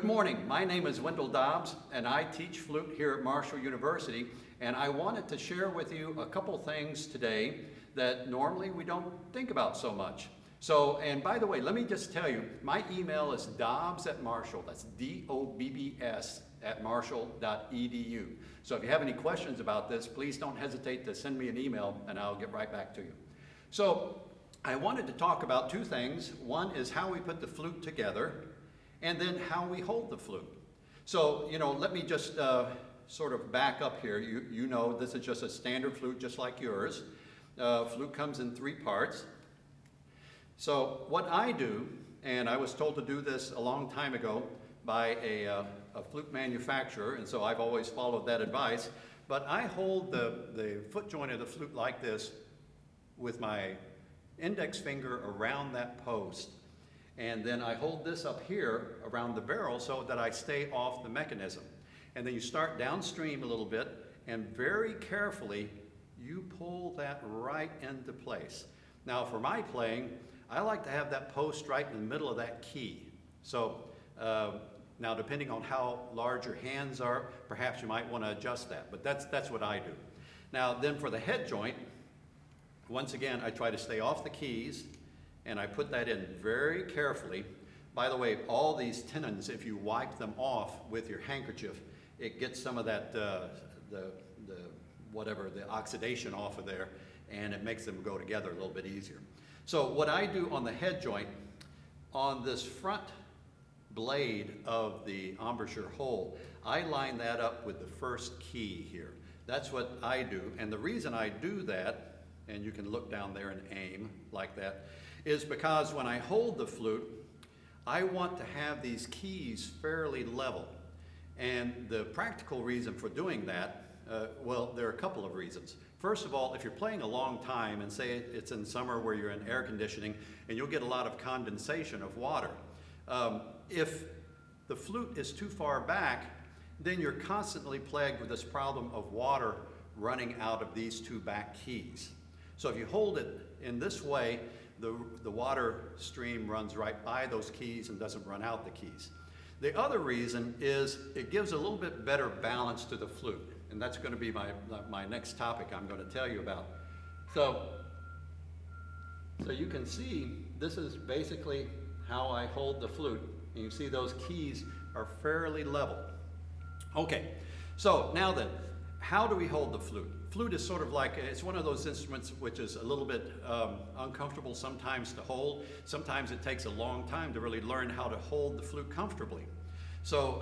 Good morning. My name is Wendell Dobbs, and I teach flute here at Marshall University. And I wanted to share with you a couple things today that normally we don't think about so much. So, and by the way, let me just tell you, my email is dobbs@marshall. That's DOBBS @marshall.edu. So if you have any questions about this, please don't hesitate to send me an email, and I'll get right back to you. So I wanted to talk about two things. One is how we put the flute together, and then how we hold the flute. So, let me just sort of back up here. You know this is just a standard flute just like yours. Flute comes in three parts. So what I do, and I was told to do this a long time ago by a flute manufacturer, and so I've always followed that advice, but I hold the foot joint of the flute like this with my index finger around that post. And then I hold this up here around the barrel so that I stay off the mechanism. And then you start downstream a little bit, and very carefully you pull that right into place. Now for my playing, I like to have that post right in the middle of that key. So now depending on how large your hands are, perhaps you might want to adjust that, but that's what I do. Now then for the head joint, once again I try to stay off the keys, and I put that in very carefully. By the way, all these tenons, if you wipe them off with your handkerchief, it gets some of that, the oxidation off of there, and it makes them go together a little bit easier. So what I do on the head joint, on this front blade of the embouchure hole, I line that up with the first key here. That's what I do, and the reason I do that, and you can look down there and aim like that, is because when I hold the flute, I want to have these keys fairly level. And the practical reason for doing that, well, there are a couple of reasons. First of all, if you're playing a long time, and say it's in summer where you're in air conditioning, and you'll get a lot of condensation of water. If the flute is too far back, then you're constantly plagued with this problem of water running out of these two back keys. So if you hold it in this way, the water stream runs right by those keys and doesn't run out the keys. The other reason is it gives a little bit better balance to the flute, and that's going to be my next topic I'm going to tell you about. So you can see this is basically how I hold the flute, and you see those keys are fairly level. Okay, so now then, how do we hold the flute? Flute is sort of like, it's one of those instruments which is a little bit uncomfortable sometimes to hold. Sometimes it takes a long time to really learn how to hold the flute comfortably. So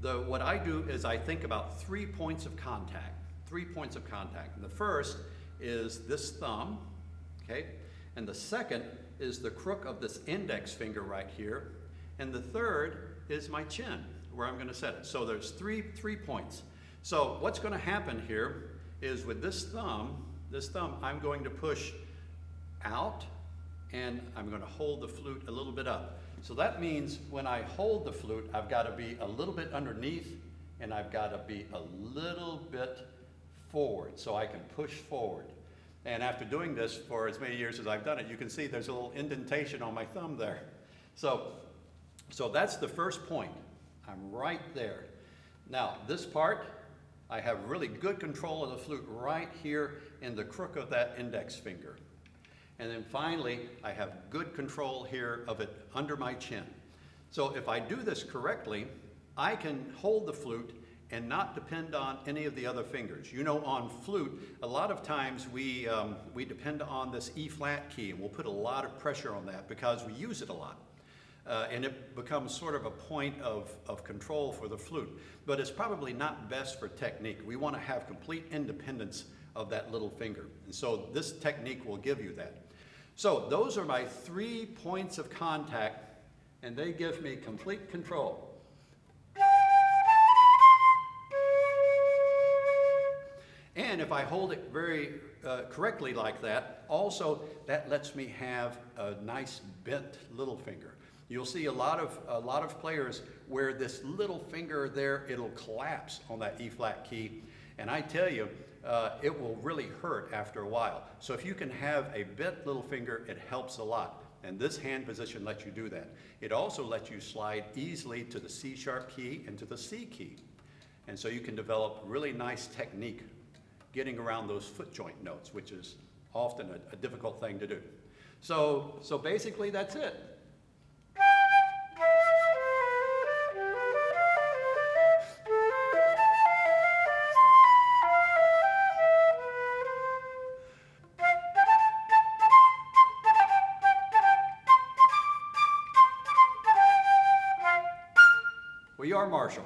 what I do is I think about 3 points of contact. 3 points of contact. And the first is this thumb, okay? And the second is the crook of this index finger right here. And the third is my chin, where I'm going to set it. So there's three points. So what's going to happen here is with this thumb, I'm going to push out, and I'm going to hold the flute a little bit up. So that means when I hold the flute, I've got to be a little bit underneath, and I've got to be a little bit forward, so I can push forward. And after doing this for as many years as I've done it, you can see there's a little indentation on my thumb there. So that's the first point. I'm right there. Now, this part, I have really good control of the flute right here in the crook of that index finger. And then finally, I have good control here of it under my chin. So if I do this correctly, I can hold the flute and not depend on any of the other fingers. You know, on flute, a lot of times we depend on this E-flat key, and we'll put a lot of pressure on that because we use it a lot. And it becomes sort of a point of control for the flute. But it's probably not best for technique. We want to have complete independence of that little finger. And so this technique will give you that. So those are my 3 points of contact, and they give me complete control. And if I hold it very correctly like that, also that lets me have a nice bent little finger. You'll see a lot of players where this little finger there, it'll collapse on that E-flat key, and I tell you, it will really hurt after a while. So if you can have a bent little finger, it helps a lot. and this hand position lets you do that. It also lets you slide easily to the C sharp key and to the C key. And so you can develop really nice technique getting around those foot joint notes, which is often a difficult thing to do. So basically that's it. We are Marshall.